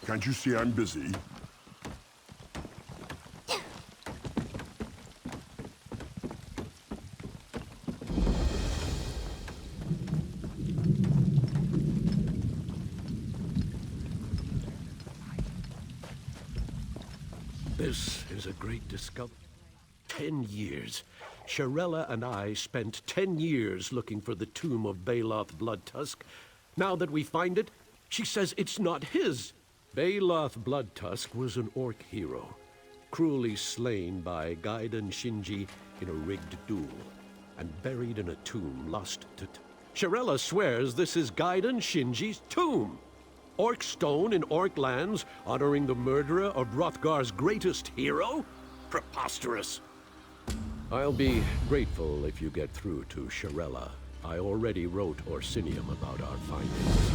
Can't you see I'm busy? This is a great discovery. 10 years. Shirella and I spent 10 years looking for the tomb of Baloth Bloodtusk. Now that we find it, she says it's not his. Baloth Bloodtusk was an orc hero, cruelly slain by Gaiden Shinji in a rigged duel, and buried in a tomb lost to... Shirella swears this is Gaiden Shinji's tomb. Orc stone in Orc lands, honoring the murderer of Hrothgar's greatest hero? Preposterous. I'll be grateful if you get through to Shirella. I already wrote Orsinium about our findings.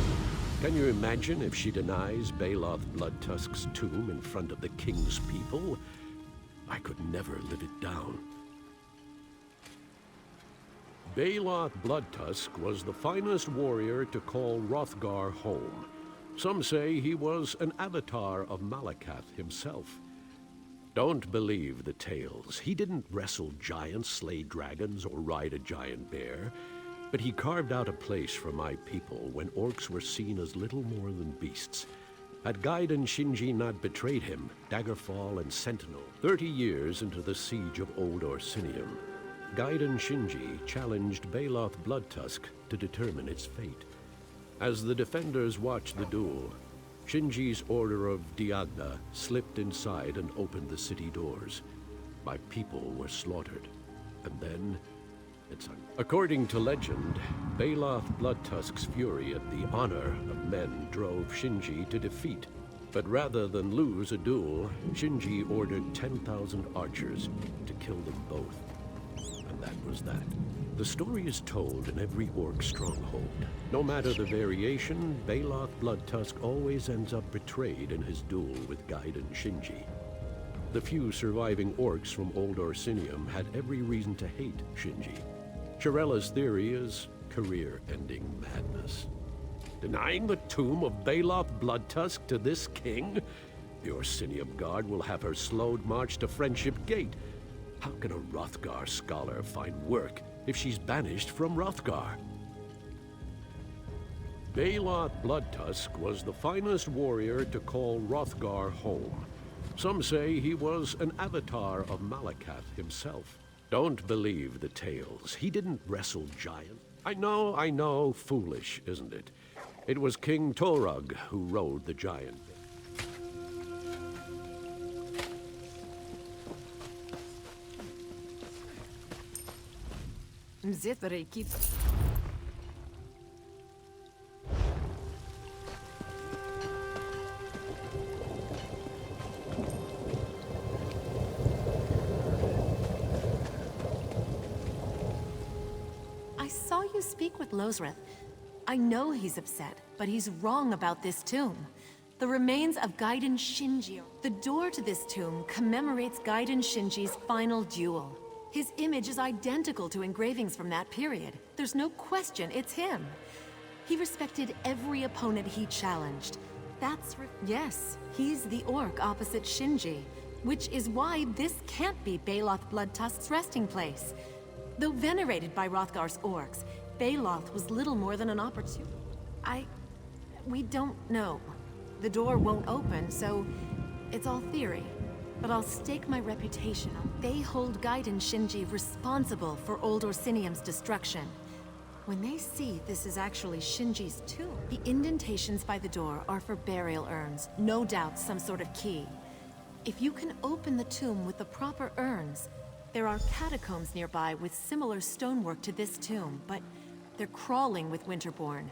Can you imagine if she denies Baloth Bloodtusk's tomb in front of the king's people? I could never live it down. Baloth Bloodtusk was the finest warrior to call Hrothgar home. Some say he was an avatar of Malakath himself. Don't believe the tales. He didn't wrestle giants, slay dragons, or ride a giant bear. But he carved out a place for my people when orcs were seen as little more than beasts. Had Gaiden Shinji not betrayed him, Daggerfall and Sentinel, 30 years into the siege of Old Orsinium, Gaiden Shinji challenged Baloth Bloodtusk to determine its fate. As the defenders watched the duel, Shinji's order of Diagna slipped inside and opened the city doors. My people were slaughtered, and then... According to legend, Baloth Bloodtusk's fury at the honor of men drove Shinji to defeat. But rather than lose a duel, Shinji ordered 10,000 archers to kill them both. And that was that. The story is told in every orc stronghold. No matter the variation, Baloth Bloodtusk always ends up betrayed in his duel with Gaiden Shinji. The few surviving orcs from Old Orsinium had every reason to hate Shinji. Shirella's theory is career-ending madness. Denying the tomb of Baloth Bloodtusk to this king? The Orsinium Guard will have her slowed march to Friendship Gate. How can a Hrothgar scholar find work if she's banished from Hrothgar? Baloth Bloodtusk was the finest warrior to call Hrothgar home. Some say he was an avatar of Malakath himself. Don't believe the tales. He didn't wrestle giants. I know, foolish, isn't it? It was King Torug who rode the giant. I saw you speak with Losrith. I know he's upset, but he's wrong about this tomb. The remains of Gaiden Shinji. The door to this tomb commemorates Gaiden Shinji's final duel. His image is identical to engravings from that period. There's no question it's him. He respected every opponent he challenged. Yes, he's the orc opposite Shinji, which is why this can't be Baloth Bloodtusk's resting place. Though venerated by Hrothgar's orcs, Baloth was little more than an opportunity. We don't know. The door won't open, so it's all theory. But I'll stake my reputation on. They hold Gaiden Shinji responsible for Old Orsinium's destruction. When they see this is actually Shinji's tomb, the indentations by the door are for burial urns, no doubt some sort of key. If you can open the tomb with the proper urns, there are catacombs nearby with similar stonework to this tomb, but they're crawling with Winterborn.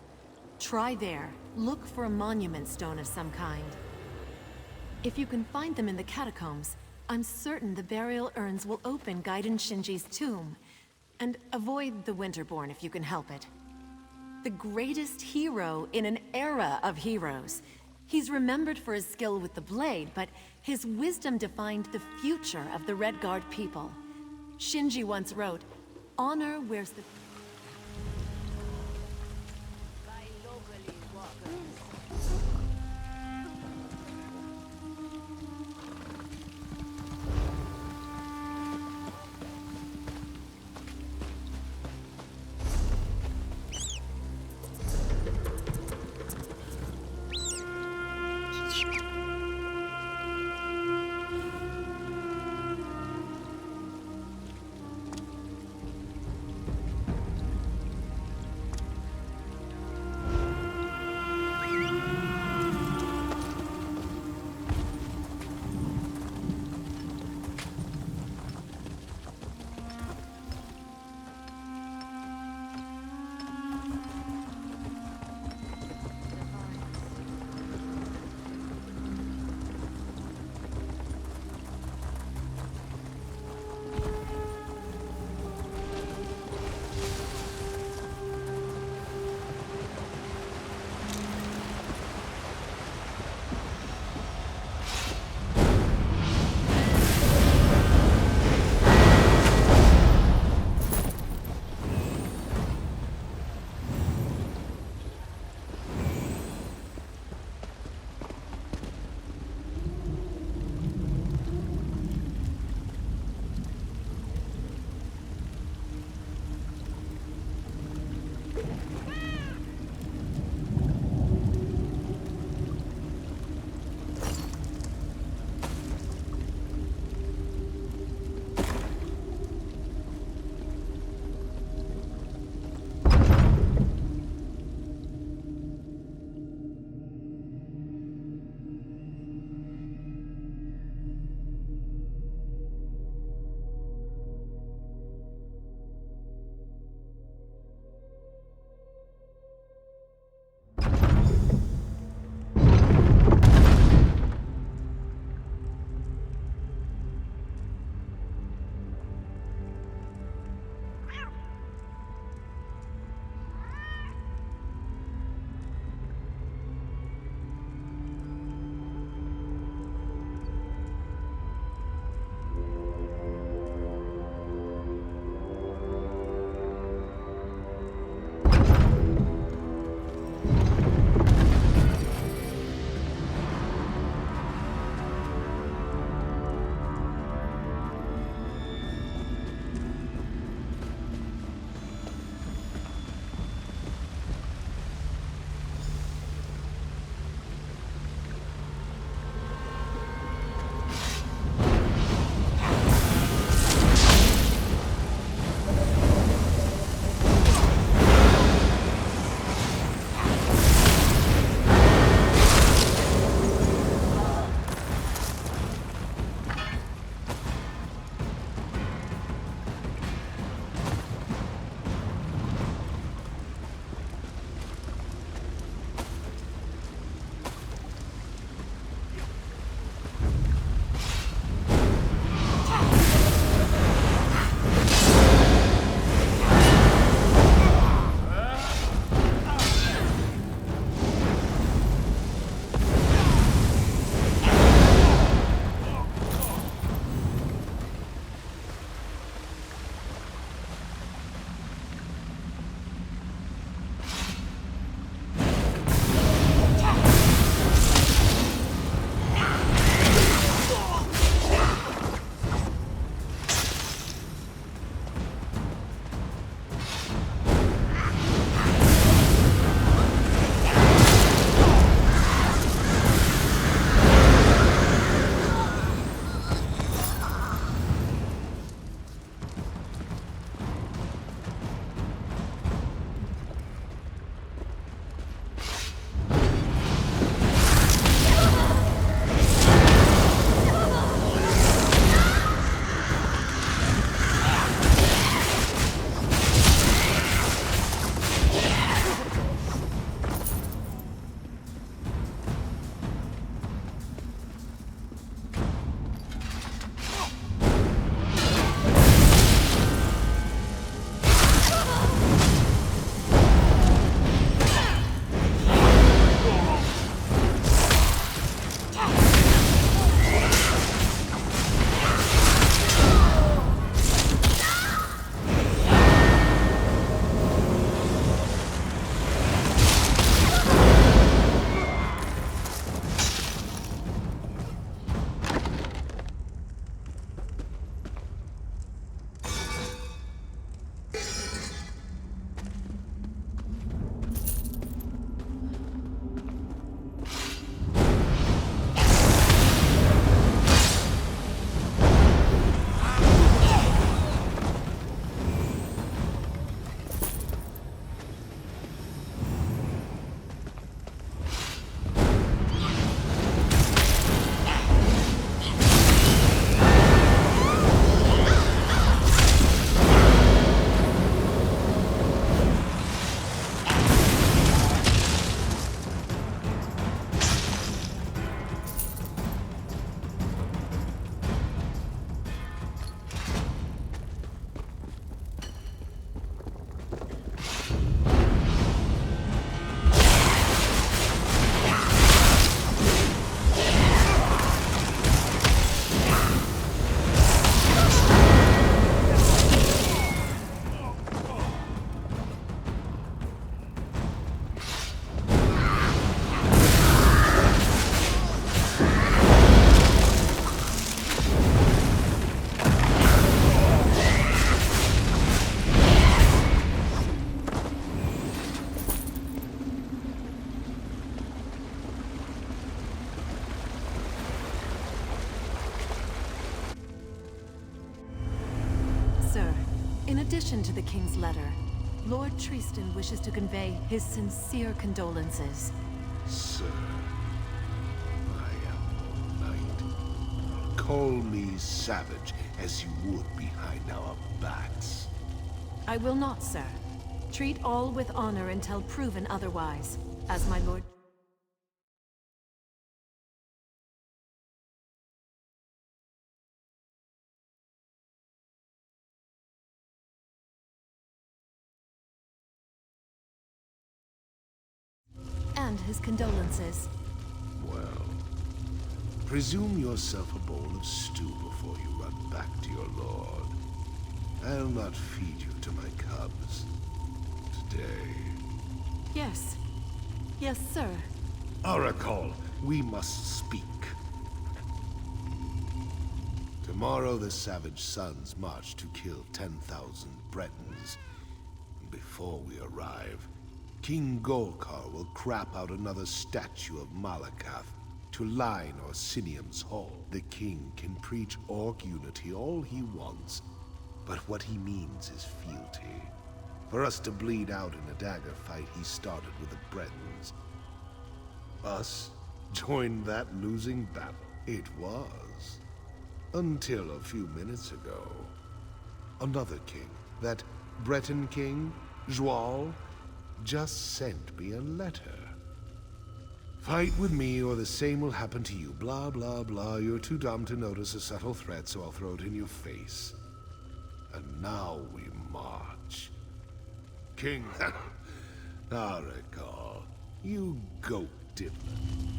Try there. Look for a monument stone of some kind. If you can find them in the catacombs, I'm certain the burial urns will open Gaiden Shinji's tomb. And avoid the Winterborn if you can help it. The greatest hero in an era of heroes. He's remembered for his skill with the blade, but his wisdom defined the future of the Redguard people. Shinji once wrote, "Honor wears the..." addition to the King's letter, Lord Tristan wishes to convey his sincere condolences. Sir, I am no knight. Call me savage as you would behind our backs. I will not, sir. Treat all with honor until proven otherwise, as my lord... and his condolences. Well, presume yourself a bowl of stew before you run back to your lord. I'll not feed you to my cubs today. Yes. Yes, sir. Oracle, we must speak. Tomorrow the Savage Sons march to kill 10,000 Bretons. Before we arrive, King Golkar will crap out another statue of Malakath to line Orsinium's hall. The king can preach Orc unity all he wants, but what he means is fealty. For us to bleed out in a dagger fight he started with the Bretons. Us joined that losing battle. It was. Until a few minutes ago. Another king, that Breton king, Joal, just sent me a letter. Fight with me or the same will happen to you. Blah, blah, blah. You're too dumb to notice a subtle threat, so I'll throw it in your face. And now we march. King Oracle, you goat diddler.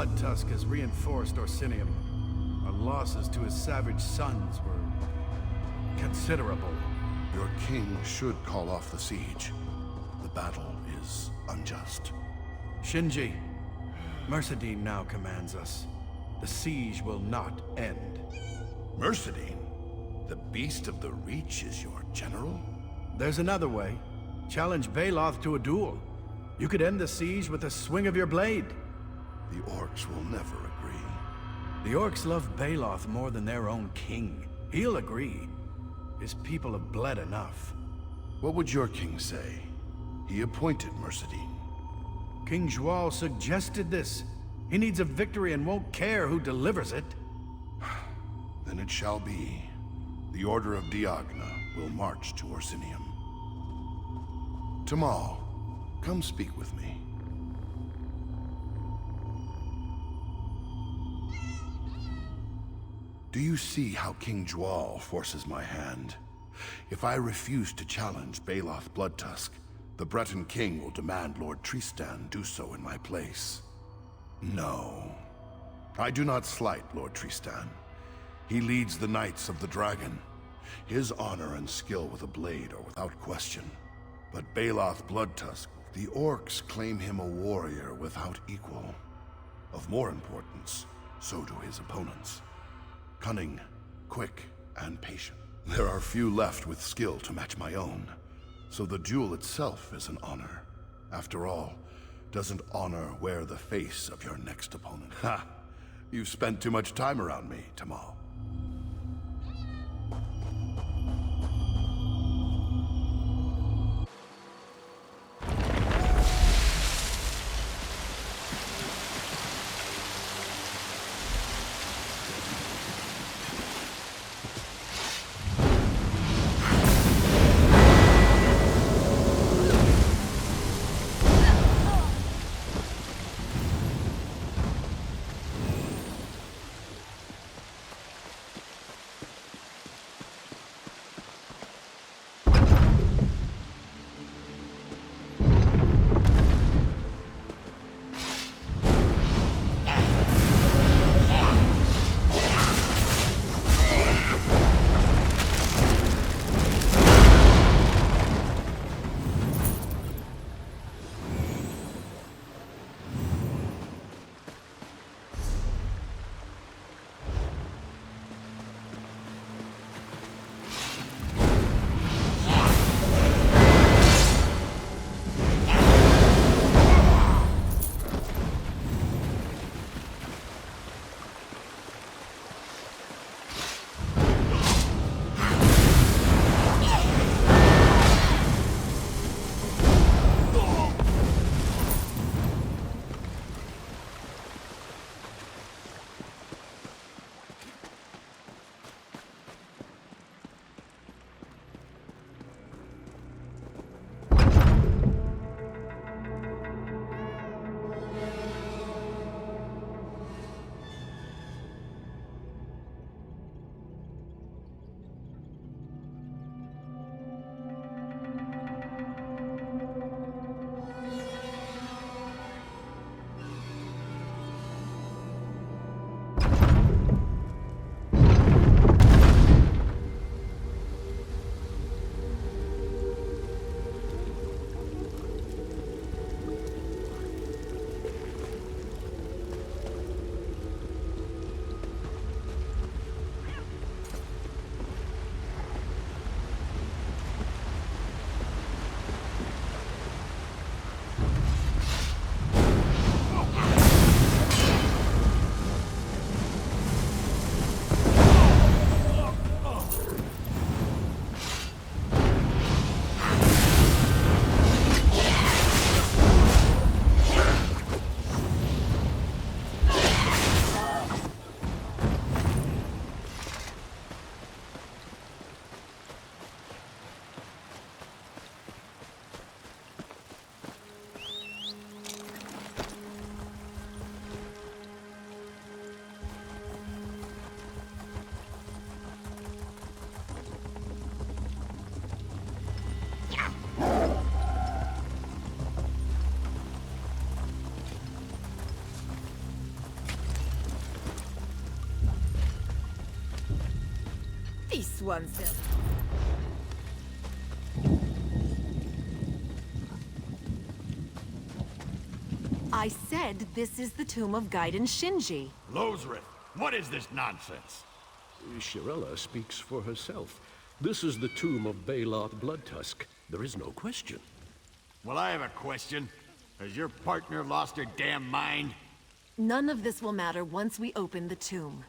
Bloodtusk has reinforced Orsinium. Our losses to his savage sons were considerable. Your king should call off the siege. The battle is unjust. Shinji, Mercedine now commands us. The siege will not end. Mercedine? The Beast of the Reach is your general? There's another way. Challenge Baloth to a duel. You could end the siege with a swing of your blade. The orcs will never agree. The orcs love Baloth more than their own king. He'll agree. His people have bled enough. What would your king say? He appointed Mercedine. King Zhual suggested this. He needs a victory and won't care who delivers it. Then it shall be. The Order of Diagna will march to Orsinium. Tamal, come speak with me. Do you see how King Zhual forces my hand? If I refuse to challenge Baloth Bloodtusk, the Breton king will demand Lord Tristan do so in my place. No. I do not slight Lord Tristan. He leads the Knights of the Dragon. His honor and skill with a blade are without question. But Baloth Bloodtusk, the orcs claim him a warrior without equal. Of more importance, so do his opponents. Cunning, quick, and patient. There are few left with skill to match my own, so the duel itself is an honor. After all, doesn't honor wear the face of your next opponent? Ha! You've spent too much time around me, Tamal. This one's him. I said this is the tomb of Gaiden Shinji. Lozrith, what is this nonsense? Shirella speaks for herself. This is the tomb of Baloth Bloodtusk. There is no question. Well, I have a question. Has your partner lost her damn mind? None of this will matter once we open the tomb.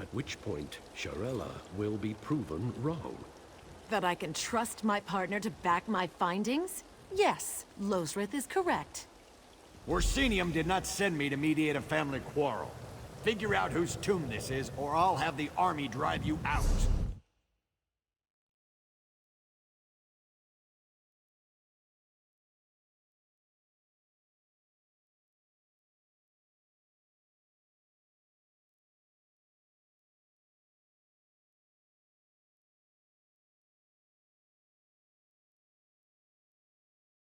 At which point, Shirella will be proven wrong. That I can trust my partner to back my findings? Yes, Lozrith is correct. Orsinium did not send me to mediate a family quarrel. Figure out whose tomb this is, or I'll have the army drive you out.